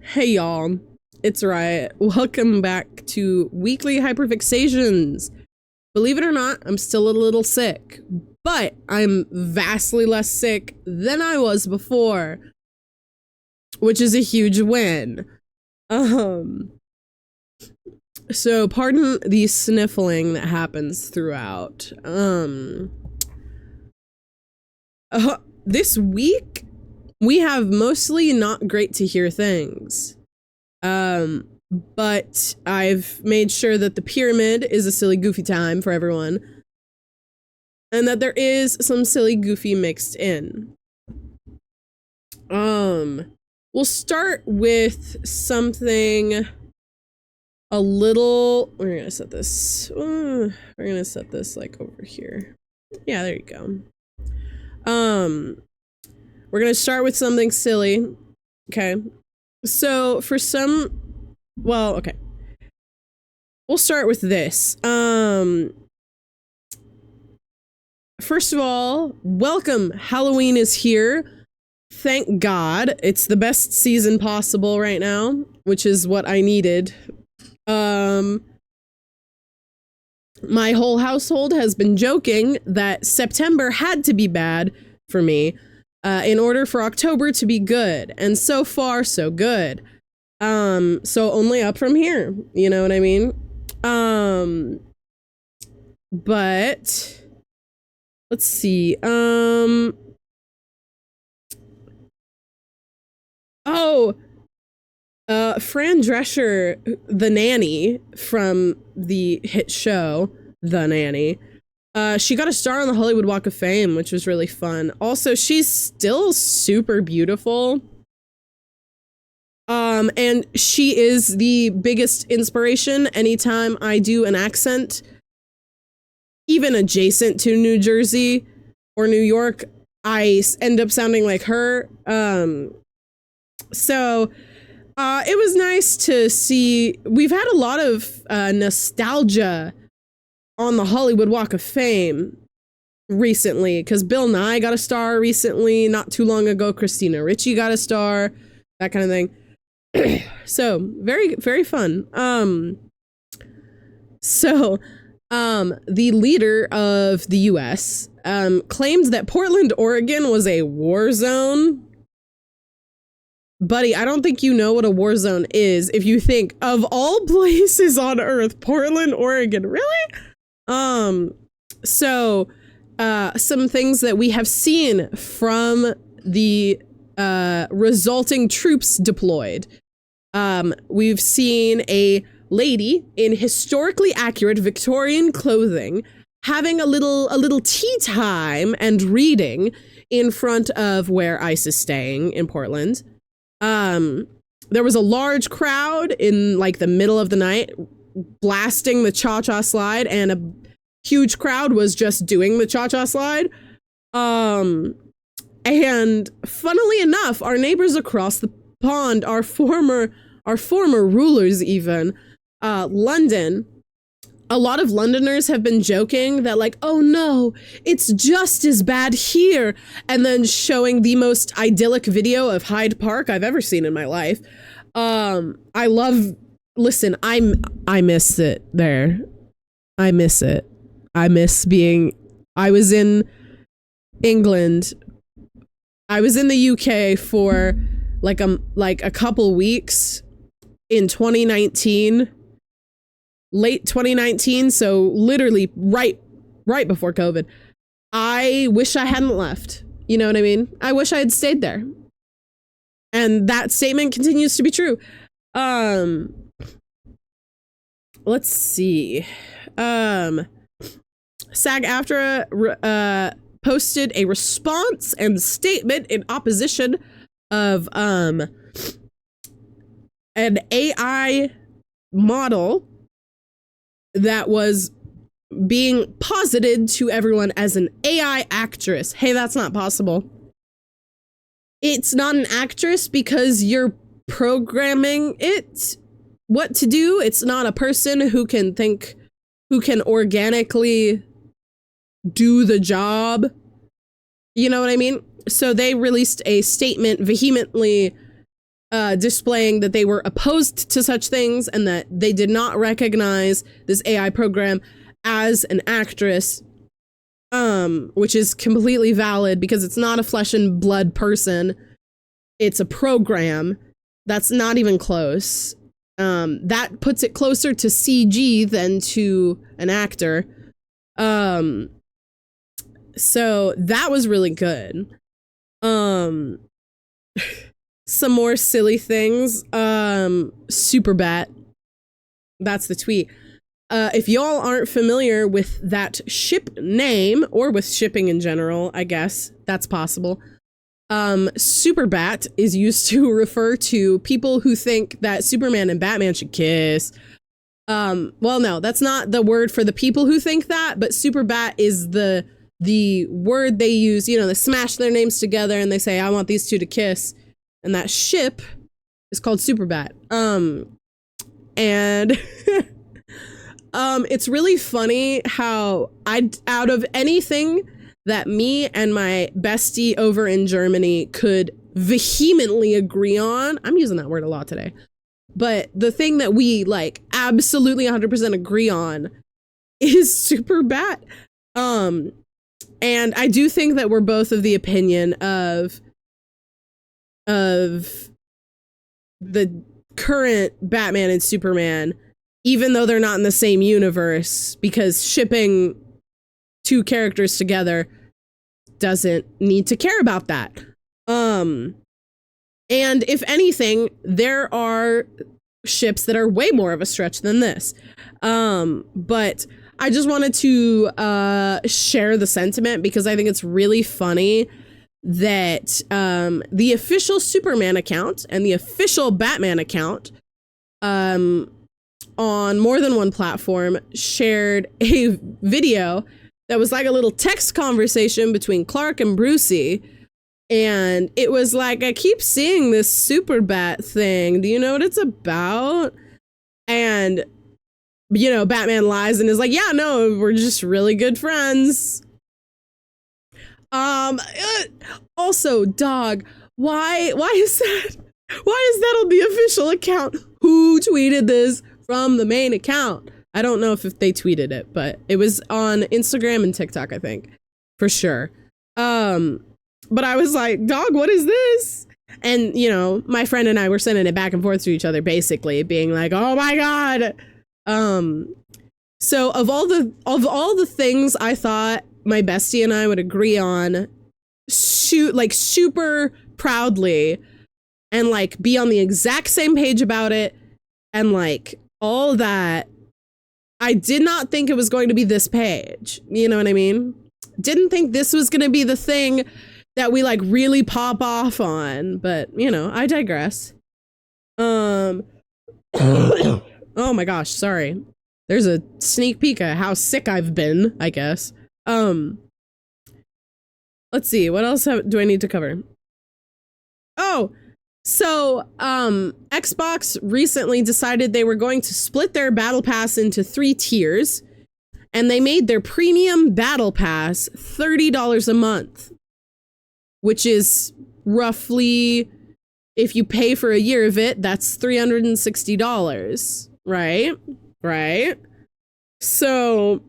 Hey y'all, it's Riot. Welcome back to Weekly Hyperfixations. Believe it or not, I'm still a little sick, but I'm vastly less sick than I was before, which is a huge win. So pardon the sniffling that happens throughout. This week, we have mostly not great to hear things. But I've made sure that the pyramid is a silly goofy time for everyone. And that there is some silly goofy mixed in. We'll start with something a little, we're gonna set this like over here. Yeah, there you go. We're gonna start with something silly. Okay. So for some, well, okay. We'll start with this. First of all, welcome. Halloween is here. Thank God. It's the best season possible right now, which is what I needed. My whole household has been joking that September had to be bad for me in order for October to be good. And so far, so good. So only up from here. You know what I mean? But let's see. Fran Drescher, the nanny from the hit show, The Nanny, she got a star on the Hollywood Walk of Fame, which was really fun. Also, she's still super beautiful. And she is the biggest inspiration anytime I do an accent, even adjacent to New Jersey or New York, I end up sounding like her. So it was nice to see. We've had a lot of nostalgia on the Hollywood Walk of Fame recently, because Bill Nye got a star recently. Not too long ago, Christina Ricci got a star, that kind of thing. So very, very fun. The leader of the US claimed that Portland, Oregon was a war zone. Buddy, I don't think you know what a war zone is if you think, of all places on earth, Portland, Oregon, really? Some things that we have seen from the resulting troops deployed. We've seen a lady in historically accurate Victorian clothing having a little tea time and reading in front of where ICE is staying in Portland. There was a large crowd in like the middle of the night blasting the cha-cha slide, and a huge crowd was just doing the cha-cha slide. And funnily enough, our neighbors across the pond, our former rulers even, London, a lot of Londoners have been joking that like, oh no, it's just as bad here, and then showing the most idyllic video of Hyde Park I've ever seen in my life. I miss it there. I miss it. I was in England. I was in the UK for like a couple weeks in 2019, late 2019, so literally right before COVID. I wish I hadn't left. You know what I mean? I wish I had stayed there. And that statement continues to be true. Let's see. SAG-AFTRA posted a response and statement in opposition of an AI model that was being posited to everyone as an AI actress. Hey, that's not possible. It's not an actress because you're programming it what to do. It's not a person who can think, who can organically do the job. You know what I mean? So they released a statement vehemently displaying that they were opposed to such things and that they did not recognize this AI program as an actress, which is completely valid because it's not a flesh and blood person. It's a program. That's not even close. That puts it closer to CG than to an actor. So that was really good. Some more silly things. Superbat. That's the tweet. If y'all aren't familiar with that ship name, or with shipping in general, I guess that's possible. Superbat is used to refer to people who think that Superman and Batman should kiss. Well, no, that's not the word for the people who think that, but Superbat is the word they use. You know, they smash their names together and they say, I want these two to kiss. And that ship is called Superbat. And it's really funny how out of anything that me and my bestie over in Germany could vehemently agree on, I'm using that word a lot today, but the thing that we like absolutely 100% agree on is Superbat. And I do think that we're both of the opinion of the current Batman and Superman, even though they're not in the same universe, because shipping two characters together doesn't need to care about that. And if anything, there are ships that are way more of a stretch than this. But I just wanted to share the sentiment because I think it's really funny that the official Superman account and the official Batman account on more than one platform shared a video that was like a little text conversation between Clark and Brucey. And it was like, I keep seeing this Superbat thing. Do you know what it's about? And, you know, Batman lies and is like, yeah, no, we're just really good friends. Also, dog, why is that on the official account? Who tweeted this from the main account? I don't know if they tweeted it, but it was on Instagram and TikTok, I think, for sure. But I was like, dog, what is this? And, you know, my friend and I were sending it back and forth to each other, basically being like, oh my God. So of all the things I thought my bestie and I would agree on, super proudly, and like be on the exact same page about it, and like all that, I did not think it was going to be this page. You know what I mean? Didn't think this was going to be the thing that we like really pop off on, but you know, I digress. Oh my gosh, sorry. There's a sneak peek at how sick I've been, I guess. Let's see, what else do I need to cover? Oh, so Xbox recently decided they were going to split their battle pass into 3 tiers, and they made their premium battle pass $30 a month, which is roughly, if you pay for a year of it, that's $360, right? Right? So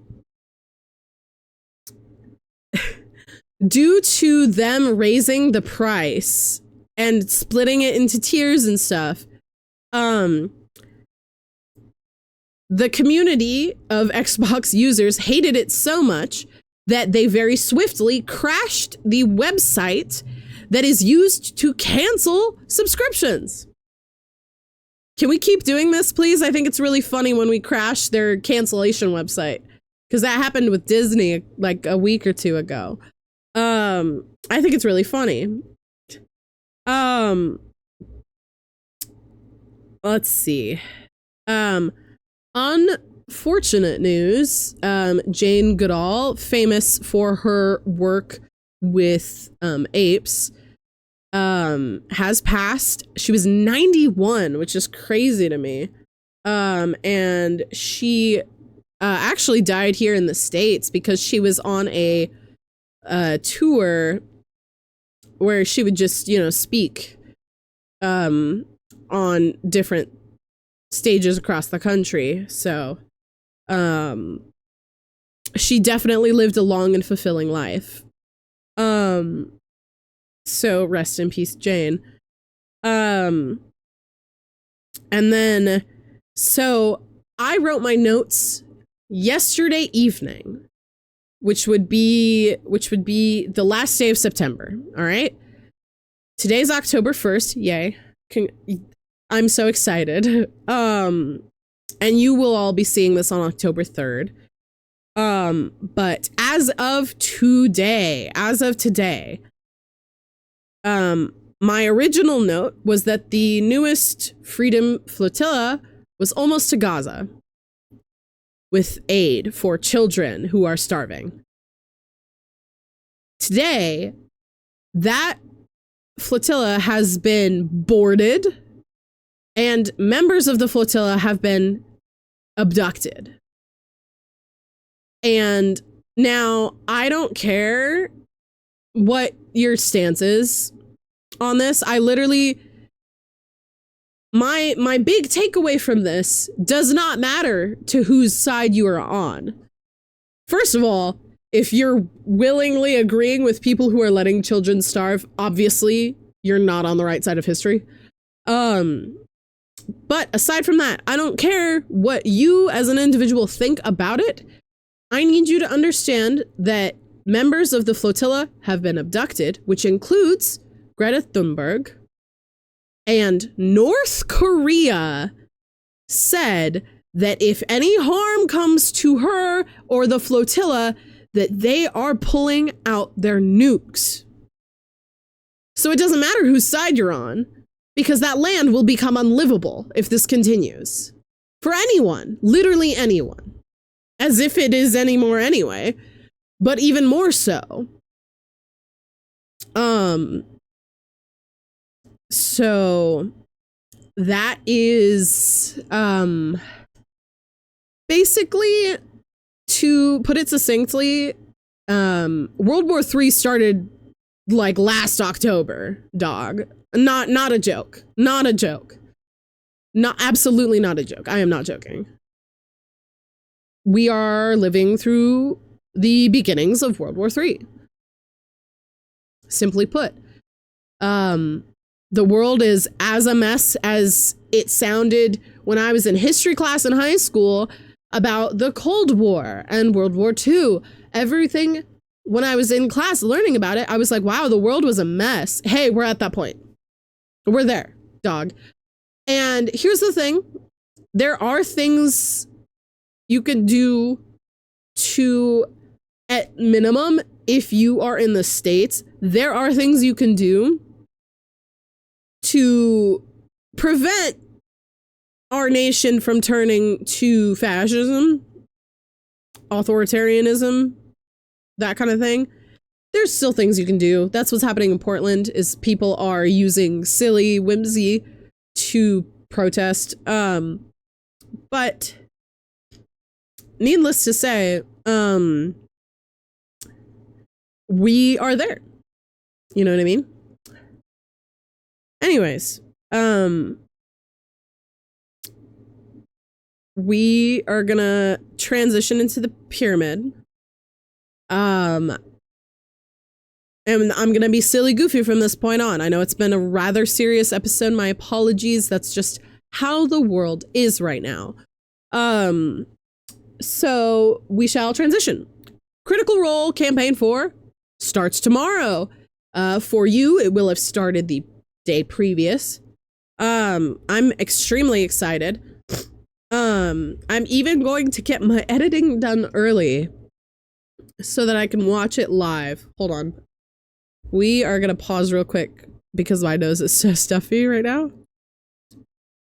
due to them raising the price and splitting it into tiers and stuff, the community of Xbox users hated it so much that they very swiftly crashed the website that is used to cancel subscriptions. Can we keep doing this, please? I think it's really funny when we crash their cancellation website, because that happened with Disney like a week or two ago. I think it's really funny. Let's see. Unfortunate news. Jane Goodall, famous for her work with apes, has passed. She was 91, which is crazy to me. And she actually died here in the States because she was on a tour where she would just, you know, speak on different stages across the country. So, she definitely lived a long and fulfilling life. So rest in peace, Jane. And then, so I wrote my notes yesterday evening, which would be the last day of September. All right. Today's October 1st. Yay. I'm so excited. And you will all be seeing this on October 3rd. But as of today, my original note was that the newest Freedom Flotilla was almost to Gaza with aid for children who are starving. Today, that flotilla has been boarded and members of the flotilla have been abducted. And now I don't care what your stance is on this. I literally, my big takeaway from this does not matter to whose side you are on. First of all, if you're willingly agreeing with people who are letting children starve, obviously you're not on the right side of history. But aside from that, I don't care what you as an individual think about it. I need you to understand that members of the flotilla have been abducted, which includes Greta Thunberg, and North Korea said that if any harm comes to her or the flotilla, that they are pulling out their nukes. So it doesn't matter whose side you're on, because that land will become unlivable if this continues. For anyone, literally anyone. As if it is anymore anyway, but even more so. So that is basically, to put it succinctly, World War III started like last October, dog. Not a joke. Not a joke. Absolutely not a joke. I am not joking. We are living through the beginnings of World War III. Simply put, the world is as a mess as it sounded when I was in history class in high school about the Cold War and World War II. Everything, when I was in class learning about it, I was like, wow, the world was a mess. Hey, we're at that point. We're there, dog. And here's the thing. There are things you could do to, at minimum, if you are in the States, there are things you can do to prevent our nation from turning to fascism, authoritarianism, that kind of thing. There's still things you can do. That's what's happening in Portland, is people are using silly whimsy to protest. But needless to say, we are there. You know what I mean? Anyways, we are gonna transition into the pyramid. And I'm gonna be silly goofy from this point on. I know it's been a rather serious episode. My apologies. That's just how the world is right now. So we shall transition. Critical Role Campaign 4 starts tomorrow. For you, it will have started the day previous. I'm extremely excited. I'm even going to get my editing done early so that I can watch it live. Hold on. We are gonna pause real quick because my nose is so stuffy right now.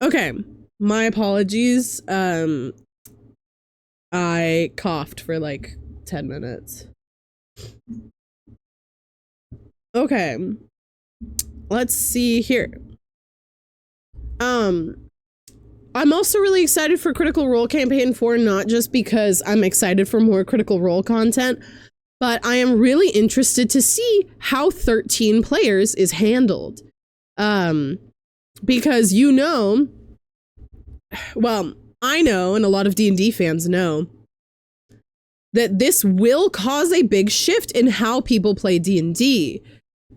Okay, my apologies. I coughed for like 10 minutes. Okay, let's see here. I'm also really excited for Critical Role Campaign 4, not just because I'm excited for more Critical Role content, but I am really interested to see how 13 players is handled. because well, I know, and a lot of D&D fans know, that this will cause a big shift in how people play D&D,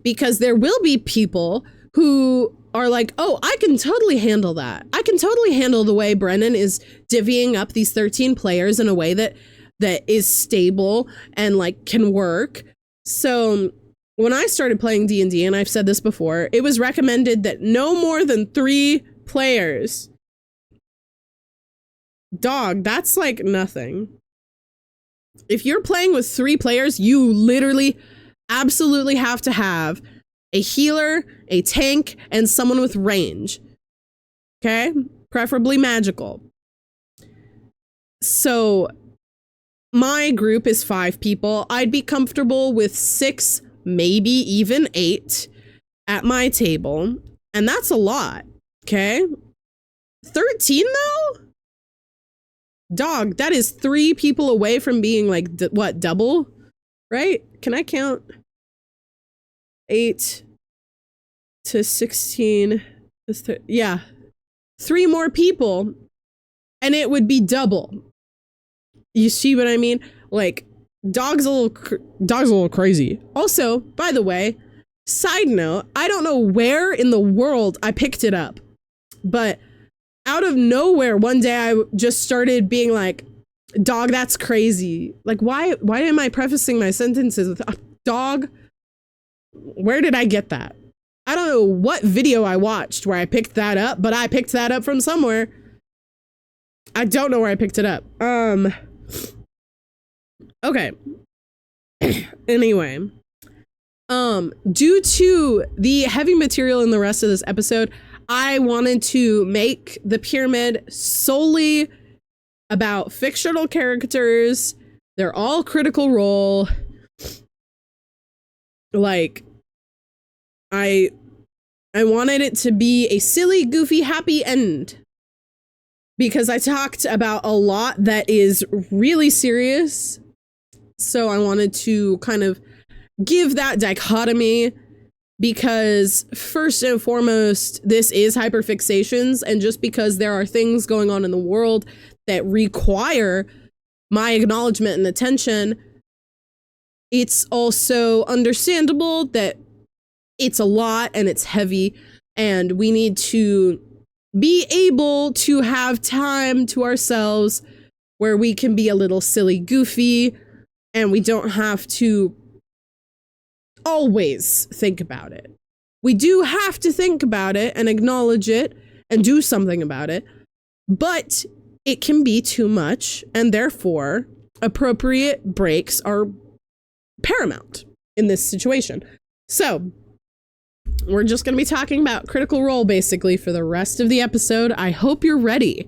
because there will be people who are like, oh, I can totally handle that. I can totally handle the way Brennan is divvying up these 13 players in a way that is stable and like can work. So when I started playing D&D, and I've said this before, it was recommended that no more than 3 players. Dog, that's like nothing. If you're playing with 3 players, you literally absolutely have to have a healer, a tank, and someone with range. Okay? Preferably magical. So my group is 5 people. I'd be comfortable with 6, maybe even 8 at my table. And that's a lot. Okay? 13 though? Dog, that is 3 people away from being like, what, double? Right? Can I count? 8 to 16. Yeah. 3 more people and it would be double. You see what I mean? Like, dog's a little crazy. Also, by the way, side note, I don't know where in the world I picked it up, but out of nowhere, one day I just started being like, dog, that's crazy. Like, why am I prefacing my sentences with dog? Where did I get that? I don't know what video I watched where I picked that up, but I picked that up from somewhere. I don't know where I picked it up. Okay. Anyway. Due to the heavy material in the rest of this episode, I wanted to make the pyramid solely about fictional characters. They're all Critical Role. Like, I wanted it to be a silly, goofy, happy end. Because I talked about a lot that is really serious. So I wanted to kind of give that dichotomy, because first and foremost, this is Hyperfixations, and just because there are things going on in the world that require my acknowledgement and attention, it's also understandable that it's a lot and it's heavy, and we need to be able to have time to ourselves where we can be a little silly, goofy, and we don't have to always think about it. We do have to think about it and acknowledge it and do something about it, but it can be too much, and therefore appropriate breaks are paramount in this situation. So we're just going to be talking about Critical Role basically for the rest of the episode. I hope you're ready.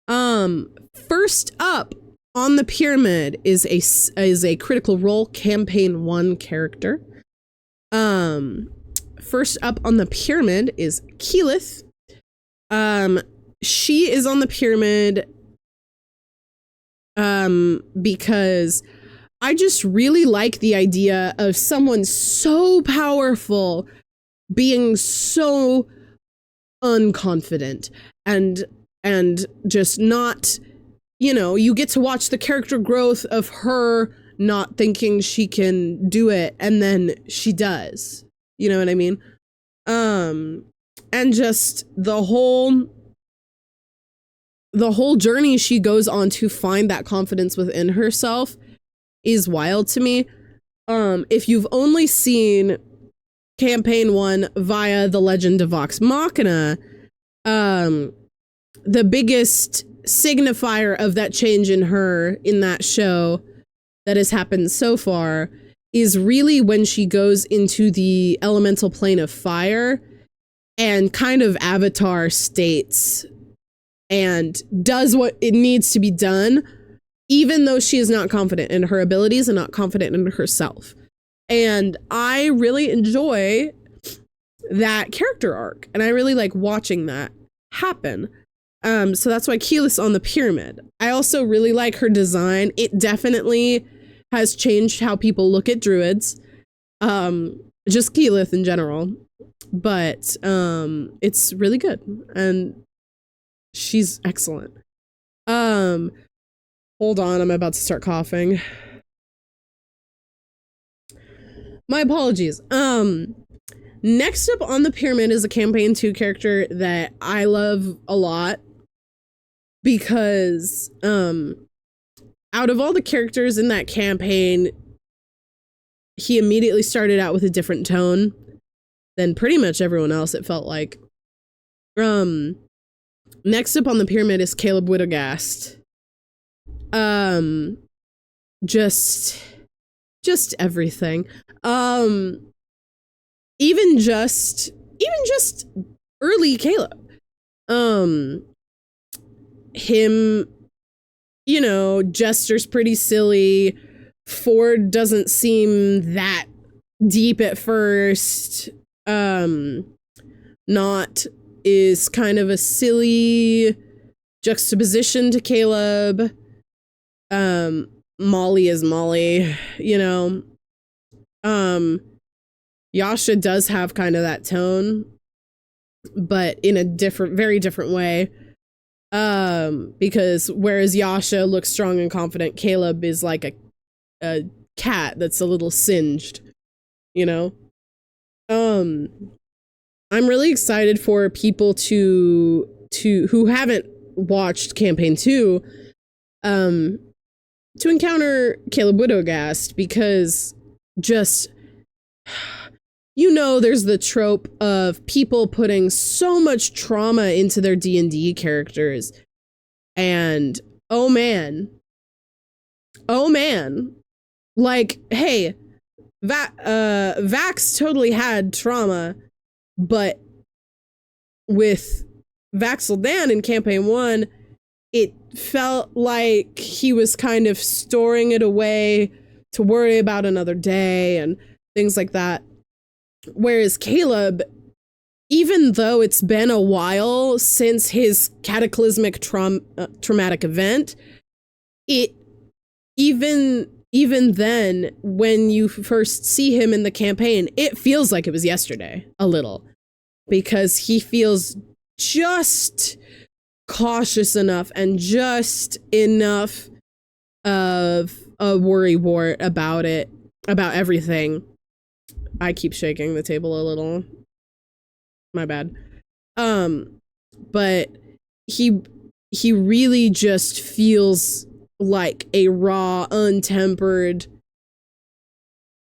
First up on the pyramid is a Critical Role Campaign 1 character. First up on the pyramid is Keyleth. She is on the pyramid because I just really like the idea of someone so powerful being so unconfident and just not, you get to watch the character growth of her not thinking she can do it, and then she does. You know what I mean? And just the whole journey she goes on to find that confidence within herself is wild to me. If you've only seen Campaign 1 via The Legend of Vox Machina, the biggest signifier of that change in her in that show that has happened so far is really when she goes into the elemental plane of fire and kind of avatar states and does what it needs to be done, even though she is not confident in her abilities and not confident in herself. And I really enjoy that character arc, and I really like watching that happen. So that's why Keyleth's on the pyramid. I also really like her design. It definitely has changed how people look at druids. Just Keyleth in general. but it's really good, and she's excellent. Hold on, I'm about to start coughing. My apologies. Next up on the pyramid is a campaign 2 character that I love a lot because out of all the characters in that campaign, he immediately started out with a different tone than pretty much everyone else, it felt like. Next up on the pyramid is Caleb Widogast. Just everything. Even just early Caleb. Him, you know, Jester's pretty silly. Ford doesn't seem that deep at first. Not is kind of a silly juxtaposition to Caleb. Molly is Molly, you know. Yasha does have kind of that tone, but in a very different way. Because whereas Yasha looks strong and confident, Caleb is like a cat that's a little singed, you know? I'm really excited for people to who haven't watched campaign 2 to encounter Caleb Widogast, because just, you know, there's the trope of people putting so much trauma into their D&D characters, and oh man, like, hey, Vax totally had trauma, but with Vaxel Dan in campaign 1, it felt like he was kind of storing it away to worry about another day and things like that. Whereas Caleb, even though it's been a while since his cataclysmic traumatic event, it even then, when you first see him in the campaign, it feels like it was yesterday a little, because he feels just cautious enough and just enough of a worrywart about everything. I keep shaking the table a little. My bad. But he really just feels like a raw, untempered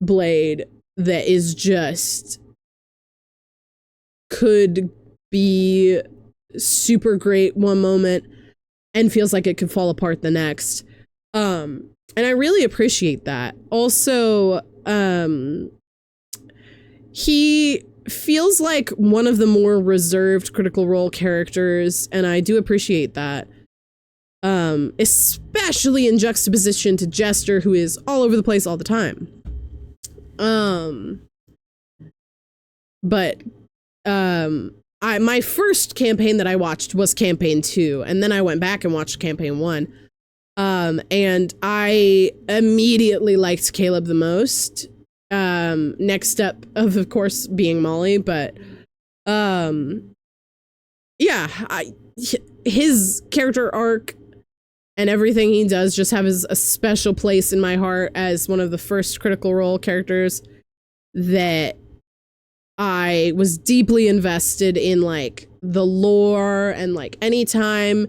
blade that is just could be super great one moment and feels like it could fall apart the next. And I really appreciate that. Also, he feels like one of the more reserved Critical Role characters, and I do appreciate that. Especially in juxtaposition to Jester, who is all over the place all the time. But my first campaign that I watched was campaign 2, and then I went back and watched campaign 1. And I immediately liked Caleb the most. Next up, of course, being Molly, but yeah, his character arc and everything he does just have a special place in my heart as one of the first Critical Role characters that I was deeply invested in, like, the lore, and like anytime,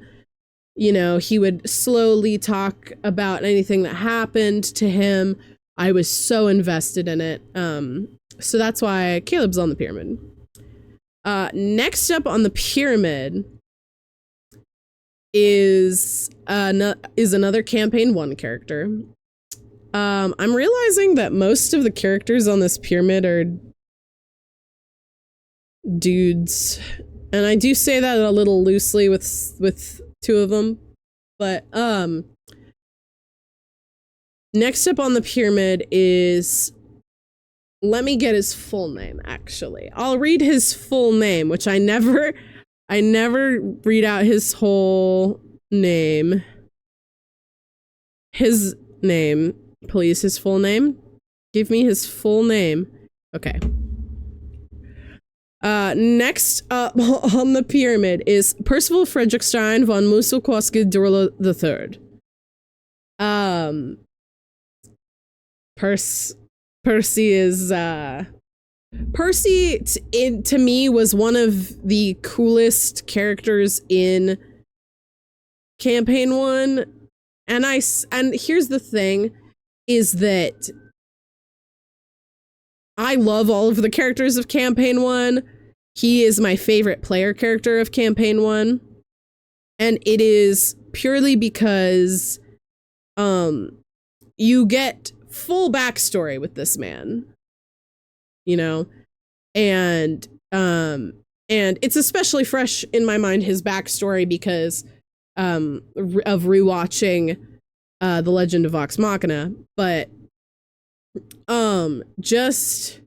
you know, he would slowly talk about anything that happened to him, I was so invested in it. So that's why Caleb's on the pyramid. Next up on the pyramid is another campaign 1 character. I'm realizing that most of the characters on this pyramid are dudes, and I do say that a little loosely with 2 of them, but next up on the pyramid is, let me get his full name, actually. I'll read his full name, which I never read out his whole name. His name, please, his full name. Give me his full name. Okay. Next up on the pyramid is Percival Frederickstein von Musselkowski-Durla III. Percy is, Percy, to me, was one of the coolest characters in Campaign 1. And here's the thing, is that I love all of the characters of Campaign 1. He is my favorite player character of Campaign 1. And it is purely because you get full backstory with this man. You know? And it's especially fresh in my mind, his backstory, because of rewatching The Legend of Vox Machina. But just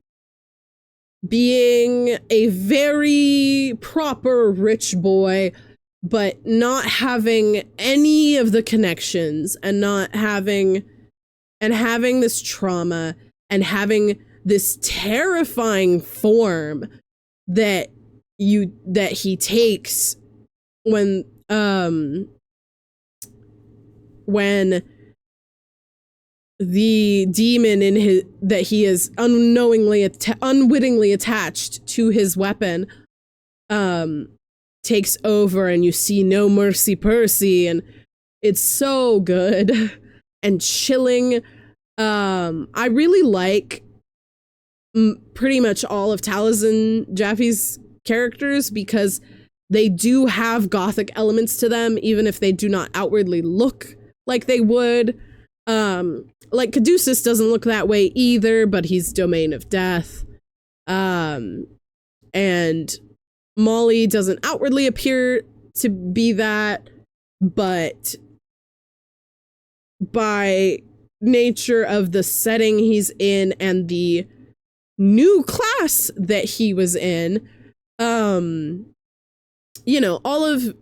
being a very proper rich boy, but not having any of the connections, and having this trauma, and having this terrifying form that he takes when the demon in that he is unwittingly attached to his weapon takes over, and you see No Mercy Percy, and it's so good and chilling. I really like pretty much all of Taliesin Jaffe's characters, because they do have gothic elements to them, even if they do not outwardly look like they would. Like Caduceus doesn't look that way either, but he's Domain of Death. And Molly doesn't outwardly appear to be that, but by nature of the setting he's in and the new class that he was in, you know, all of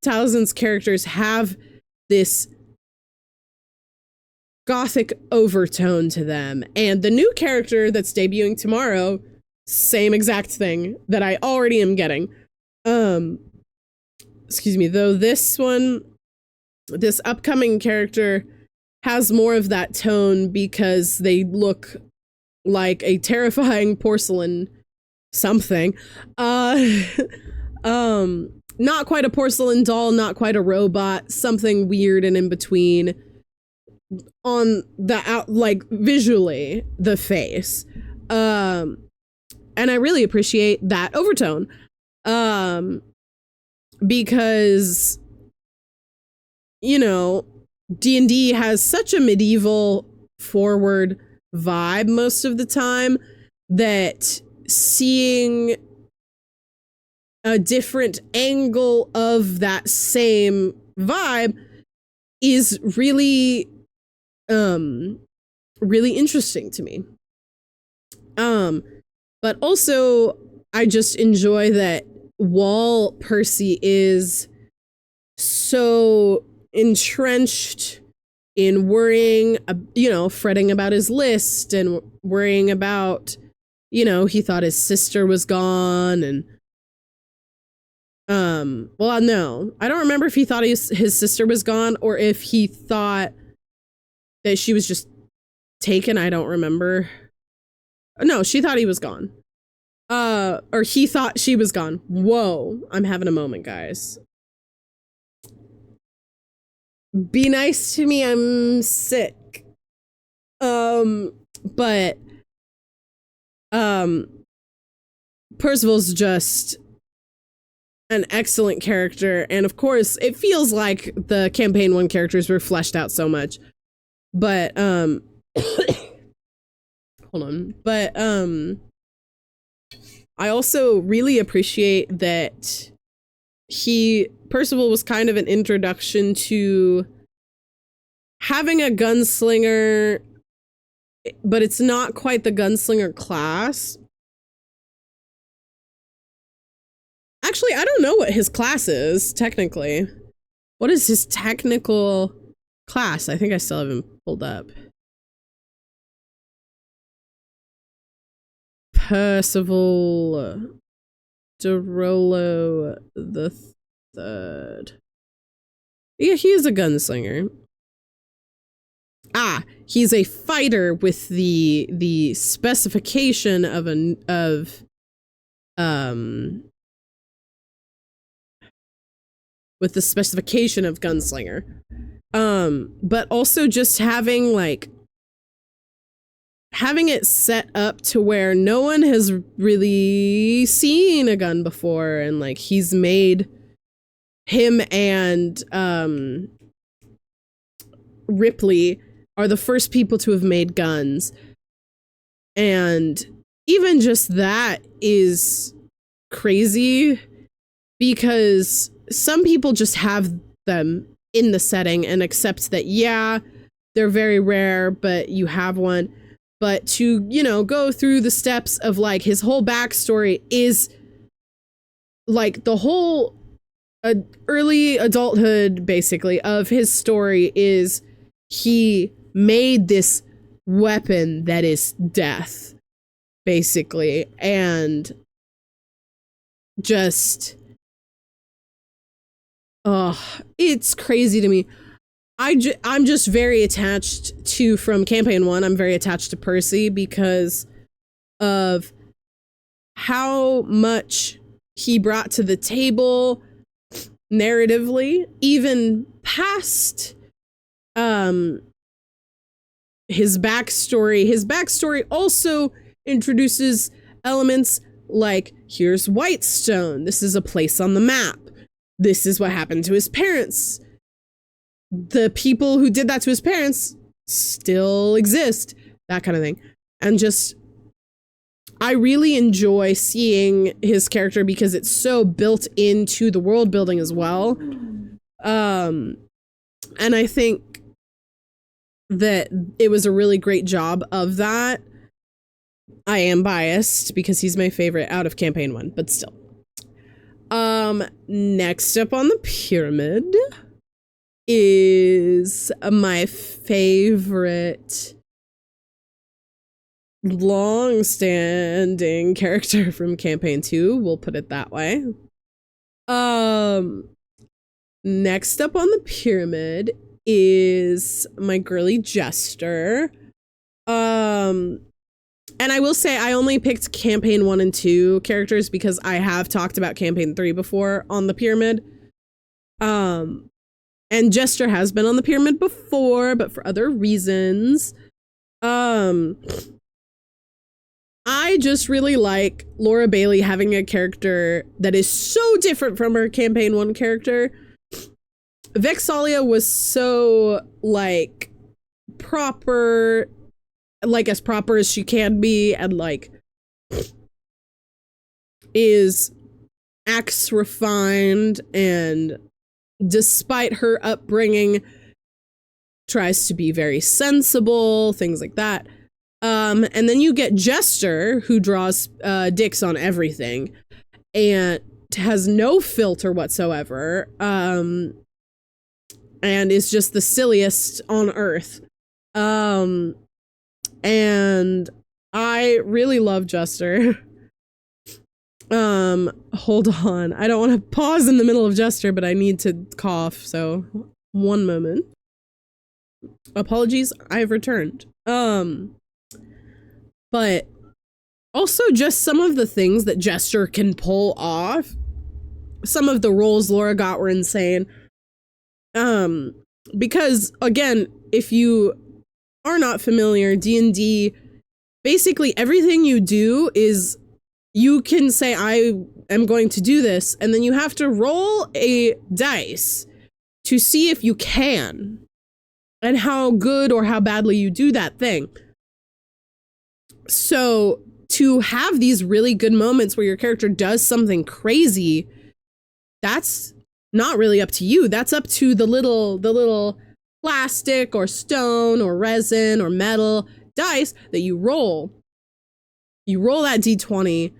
Taliesin's characters have this gothic overtone to them, and the new character that's debuting tomorrow, same exact thing that I already am getting. Excuse me, though this upcoming character has more of that tone, because they look like a terrifying porcelain something. Not quite a porcelain doll, not quite a robot, something weird and in between. On the like visually, the face. And I really appreciate that overtone. Because, you know, D&D has such a medieval forward vibe most of the time, that seeing a different angle of that same vibe is really really interesting to me. But also I just enjoy that while Percy is so entrenched in worrying, you know, fretting about his list, and worrying about, you know, he thought his sister was gone, and well, no, I don't remember if he thought his sister was gone, or if he thought that she was just taken. I don't remember. No, she thought he was gone. Or he thought she was gone. Whoa, I'm having a moment, guys. Be nice to me, I'm sick. But Percival's just an excellent character, and of course it feels like the campaign 1 characters were fleshed out so much, but hold on, but I also really appreciate that Percival was kind of an introduction to having a gunslinger, but it's not quite the gunslinger class. Actually, I don't know what his class is, technically. What is his technical class? I think I still have him pulled up. Percival Derolo the Third. Yeah, he is a gunslinger. Ah, he's a fighter with the specification of with the specification of gunslinger. But also just having it set up to where no one has really seen a gun before, and like he's made him and Ripley are the first people to have made guns. And even just that is crazy, because some people just have them in the setting and accept that, yeah, they're very rare, but you have one. But to, you know, go through the steps of like his whole backstory is like the whole early adulthood basically of his story is he made this weapon that is death, basically, and just it's crazy to me. I'm just very attached to, from campaign 1, I'm very attached to Percy because of how much he brought to the table narratively, even past his backstory. His backstory also introduces elements like, here's Whitestone. This is a place on the map. This is what happened to his parents. The people who did that to his parents still exist. That kind of thing. And just, I really enjoy seeing his character because it's so built into the world building as well. And I think that it was a really great job of that. I am biased because he's my favorite out of campaign 1, but still. Next up on the pyramid is my favorite long-standing character from campaign 2, we'll put it that way. Next up on the pyramid is my girly Jester. And I will say I only picked campaign 1 and 2 characters because I have talked about campaign 3 before on the pyramid. And Jester has been on the pyramid before, but for other reasons. I just really like Laura Bailey having a character that is so different from her campaign 1 character. Vexalia was so like proper, like as proper as she can be, and like acts refined, and despite her upbringing tries to be very sensible, things like that. And then you get Jester, who draws dicks on everything and has no filter whatsoever, and is just the silliest on earth. And I really love Jester. Hold on. I don't want to pause in the middle of Jester, but I need to cough, so one moment. Apologies, I've returned. But also just some of the things that Jester can pull off. Some of the roles Laura got were insane. Because again, if you are not familiar, D&D, basically everything you do is you can say, I am going to do this, and then you have to roll a dice to see if you can and how good or how badly you do that thing. So to have these really good moments where your character does something crazy, that's not really up to you. That's up to the little plastic or stone or resin or metal dice that you roll. You roll that D20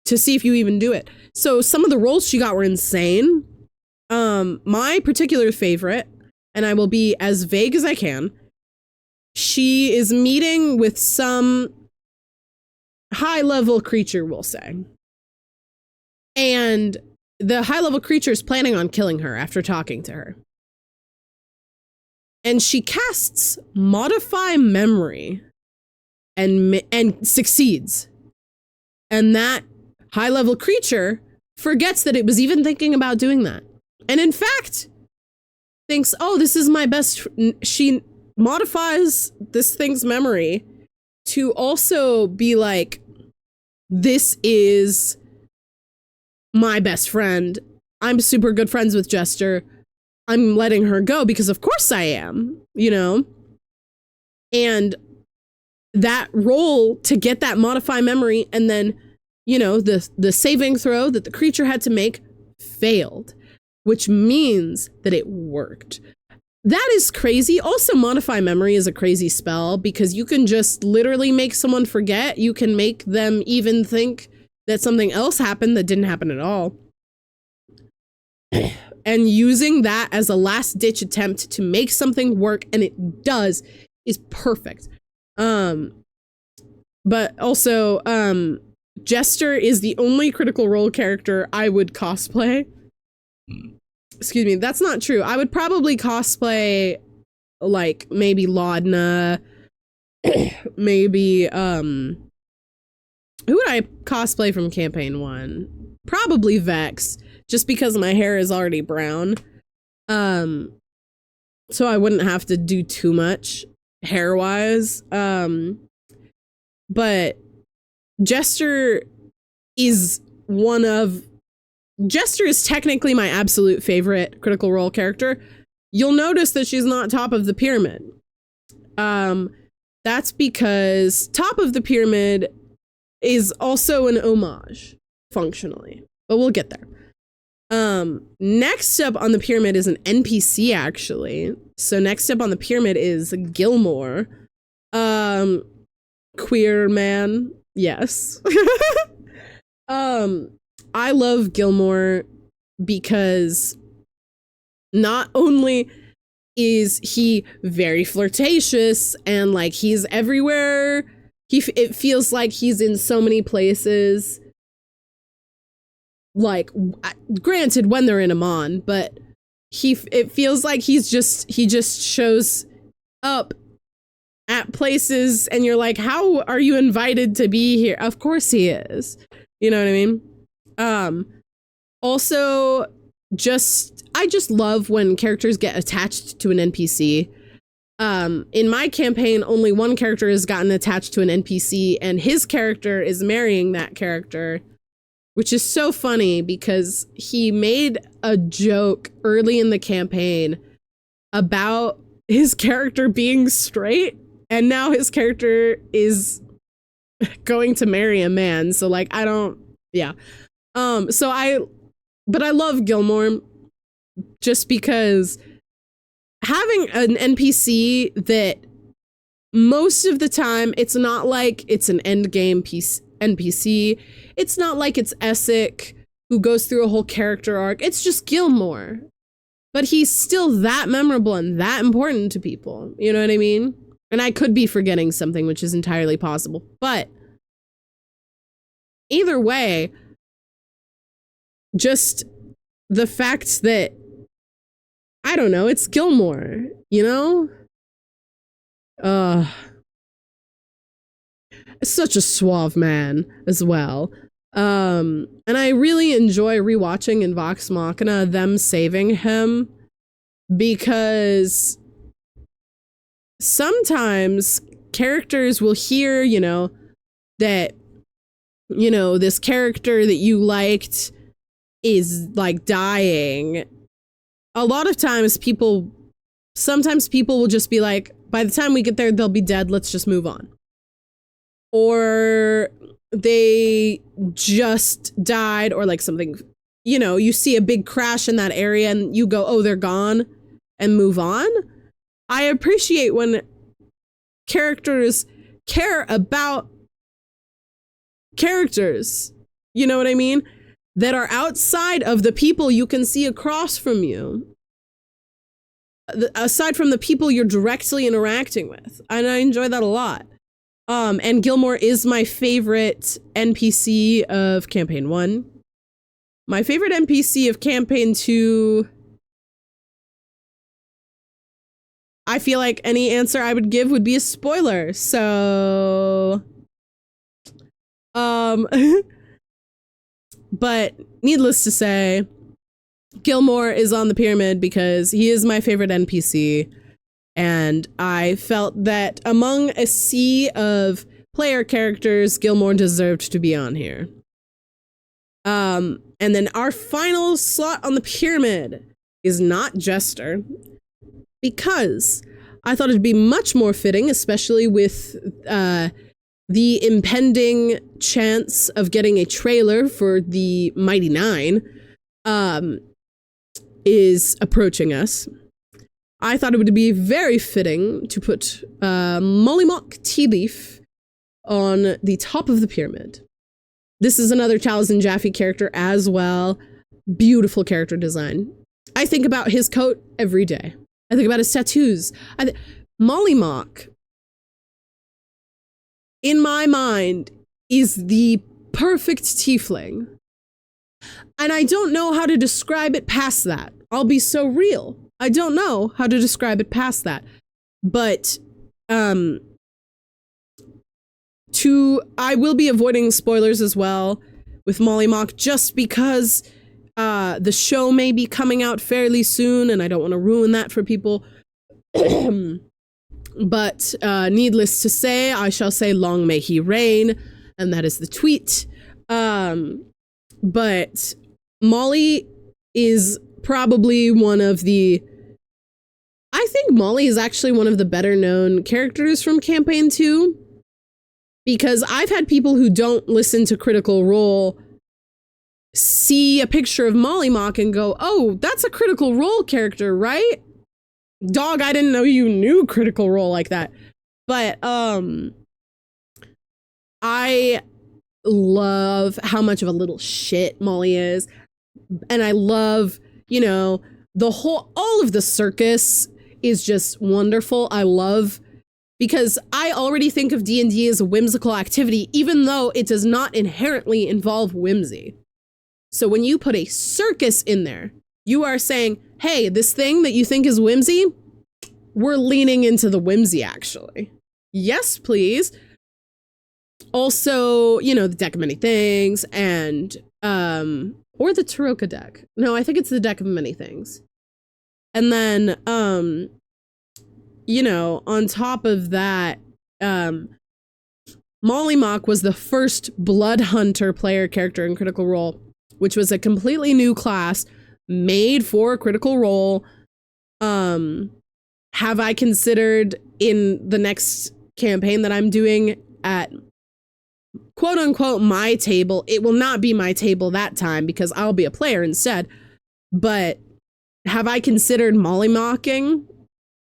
to see if you even do it. So some of the rolls she got were insane. My particular favorite, and I will be as vague as I can, she is meeting with some high level creature, we'll say. And the high level creature is planning on killing her after talking to her. And she casts Modify Memory and succeeds. And that high level creature forgets that it was even thinking about doing that. And in fact, thinks, oh, this is my best. She modifies this thing's memory to also be like, this is my best friend. I'm super good friends with Jester. I'm letting her go because of course I am, you know? And that roll to get that modify memory and then, you know, the saving throw that the creature had to make failed, which means that it worked. That is crazy. Also, modify memory is a crazy spell because you can just literally make someone forget. You can make them even think that something else happened that didn't happen at all. And using that as a last ditch attempt to make something work, and it does, is perfect. But also, Jester is the only Critical Role character I would cosplay. Excuse me, that's not true. I would probably cosplay like maybe Laudna, maybe who would I cosplay from campaign 1? Probably Vex, just because my hair is already brown. So I wouldn't have to do too much hair-wise. But Jester is technically my absolute favorite Critical Role character. You'll notice that she's not top of the pyramid. That's because top of the pyramid is also an homage, functionally. But we'll get there. Next up on the pyramid is an NPC, actually. So next up on the pyramid is Gilmore. Queer man. Yes. I love Gilmore because not only is he very flirtatious and like he's everywhere, it feels like he's in so many places. Like, granted, when they're in Amon, but it feels like he just shows up at places and you're like, how are you invited to be here? Of course he is. You know what I mean? Also, I just love when characters get attached to an NPC. In my campaign, only one character has gotten attached to an NPC and his character is marrying that character, which is so funny because he made a joke early in the campaign about his character being straight, and now his character is going to marry a man. So like, but I love Gilmore just because having an NPC that most of the time, it's not like it's an endgame NPC. It's not like it's Essek who goes through a whole character arc. It's just Gilmore. But he's still that memorable and that important to people. You know what I mean? And I could be forgetting something, which is entirely possible. But either way, just the fact that, I don't know, it's Gilmore, you know? Such a suave man as well. And I really enjoy rewatching in Vox Machina them saving him, because sometimes characters will hear, you know, that, you know, this character that you liked is like dying. A lot of times sometimes people will just be like, by the time we get there, they'll be dead. Let's just move on. Or they just died, or like something, you know, you see a big crash in that area and you go, oh, they're gone, and move on. I appreciate when characters care about characters, you know what I mean? That are outside of the people you can see across from you. Aside from the people you're directly interacting with. And I enjoy that a lot. And Gilmore is my favorite NPC of Campaign 1. My favorite NPC of Campaign 2... I feel like any answer I would give would be a spoiler, so... But needless to say, Gilmore is on the pyramid because he is my favorite NPC, and I felt that among a sea of player characters, Gilmore deserved to be on here. And then our final slot on the pyramid is not Jester, because I thought it'd be much more fitting, especially with the impending chance of getting a trailer for the Mighty Nine is approaching us. I thought it would be very fitting to put Mollymock Tea Leaf on the top of the pyramid. This is another Taliesin Jaffe character as well. Beautiful character design. I think about his coat every day. I think about his tattoos. Mollymock, in my mind, is the perfect tiefling. And I don't know how to describe it past that. I'll be so real. I don't know how to describe it past that. But, I will be avoiding spoilers as well with Mollymock, just because the show may be coming out fairly soon, and I don't want to ruin that for people. But needless to say, I shall say long may he reign, and that is the tweet. But Molly is probably one of the... I think Molly is actually one of the better known characters from Campaign 2, because I've had people who don't listen to Critical Role see a picture of Mollymock and go, oh, that's a Critical Role character, right? Dog, I didn't know you knew Critical Role like that. But I love how much of a little shit Molly is. And I love, you know, all of the circus is just wonderful. I love, because I already think of D&D as a whimsical activity, even though it does not inherently involve whimsy. So when you put a circus in there, you are saying, hey, this thing that you think is whimsy, we're leaning into the whimsy, actually. Yes, please. Also, you know, the deck of many things, and, or the Taroka deck. No, I think it's the deck of many things. And then, you know, on top of that, Mollymock was the first Blood Hunter player character in Critical Role, which was a completely new class made for Critical Role. Have I considered in the next campaign that I'm doing at quote unquote my table? It will not be my table that time because I'll be a player instead. But have I considered mollymocking,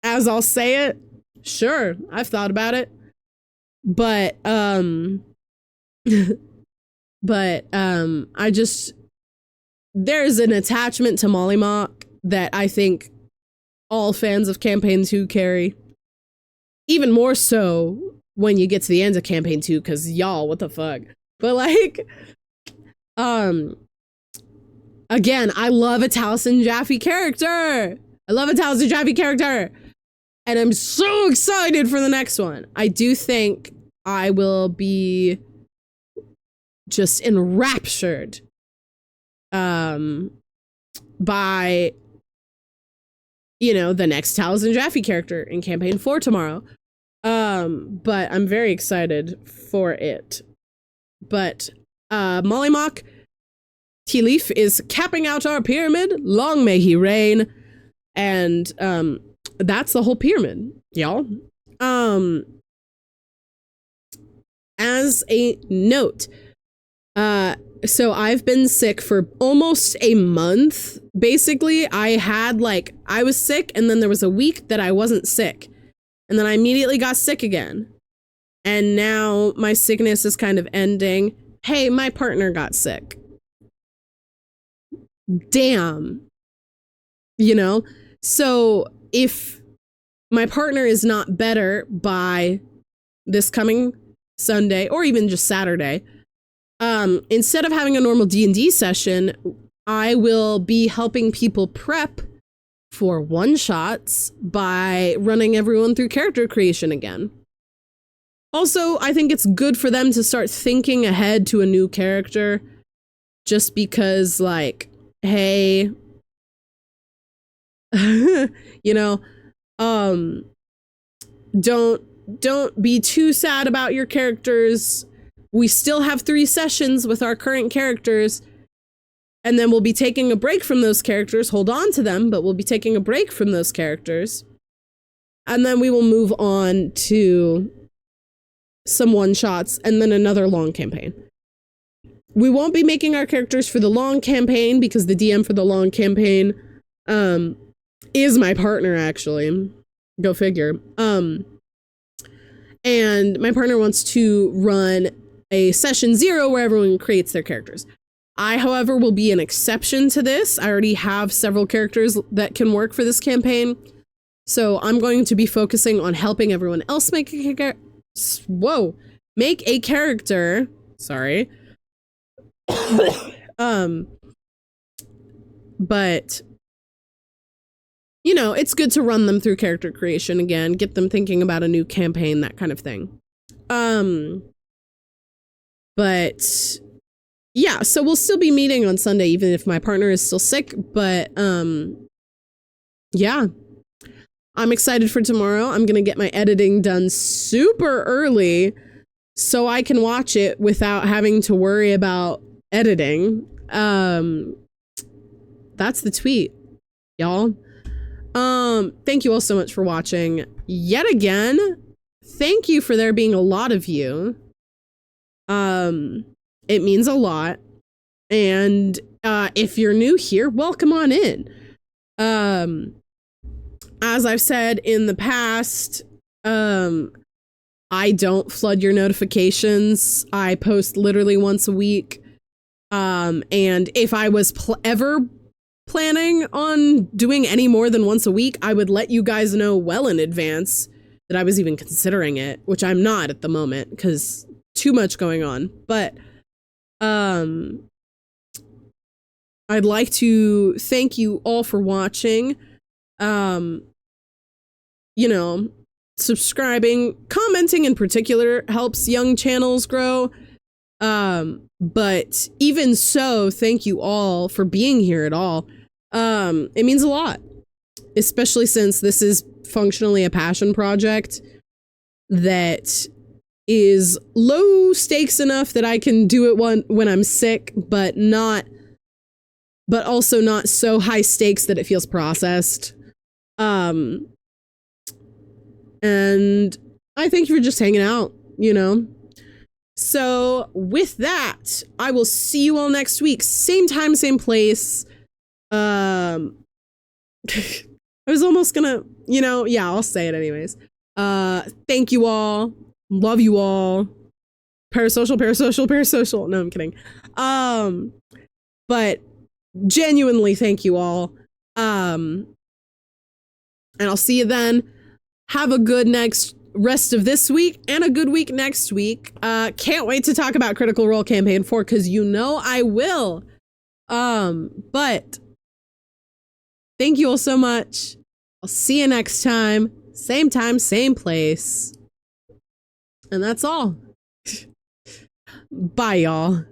as I'll say it? Sure, I've thought about it. But I just, there's an attachment to Mollymock that I think all fans of Campaign 2 carry. Even more so when you get to the end of Campaign 2, because y'all, what the fuck? But like, again, I love a Taliesin Jaffe character. I love a Taliesin Jaffe character. And I'm so excited for the next one. I do think I will be just enraptured by, you know, the next Taliesin Jaffe character in Campaign 4 tomorrow. But I'm very excited for it. But Mollymock Tea Leaf is capping out our pyramid. Long may he reign. And that's the whole pyramid, y'all. As a note, so I've been sick for almost a month. Basically, I was sick, and then there was a week that I wasn't sick. And then I immediately got sick again. And now my sickness is kind of ending. Hey, my partner got sick. Damn. You know? So if my partner is not better by this coming Sunday, or even just Saturday, instead of having a normal D&D session, I will be helping people prep for one-shots by running everyone through character creation again. Also, I think it's good for them to start thinking ahead to a new character, just because, like, hey, you know, don't be too sad about your characters. We still have 3 sessions with our current characters, and then we'll be taking a break from those characters. Hold on to them, but we'll be taking a break from those characters. And then we will move on to some one-shots and then another long campaign. We won't be making our characters for the long campaign because the DM for the long campaign is my partner, actually. Go figure. And my partner wants to run a session 0 where everyone creates their characters. I, however, will be an exception to this. I already have several characters that can work for this campaign. So I'm going to be focusing on helping everyone else make a character. Sorry. But, you know, it's good to run them through character creation again, get them thinking about a new campaign, that kind of thing. But yeah, so we'll still be meeting on Sunday, even if my partner is still sick. But yeah, I'm excited for tomorrow. I'm gonna get my editing done super early so I can watch it without having to worry about editing. That's the tweet, y'all. Thank you all so much for watching yet again. Thank you for there being a lot of you. It means a lot. And if you're new here, welcome on in. As I've said in the past, I don't flood your notifications. I post literally once a week. And if I was ever planning on doing any more than once a week, I would let you guys know well in advance that I was even considering it, which I'm not at the moment because too much going on. But I'd like to thank you all for watching. You know, subscribing, commenting in particular helps young channels grow. But even so, thank you all for being here at all. It means a lot, especially since this is functionally a passion project that is low stakes enough that I can do it when I'm sick, but also not so high stakes that it feels processed. And I thank you for just hanging out, you know? So with that, I will see you all next week. Same time, same place. I was almost gonna, you know, yeah, I'll say it anyways. Thank you all. Love you all. Parasocial, parasocial, parasocial. No, I'm kidding. But genuinely thank you all. And I'll see you then. Have a good rest of this week and a good week next week. Can't wait to talk about Critical Role Campaign 4 because you know I will. But thank you all so much. I'll see you next time. Same time, same place. And that's all. Bye, y'all.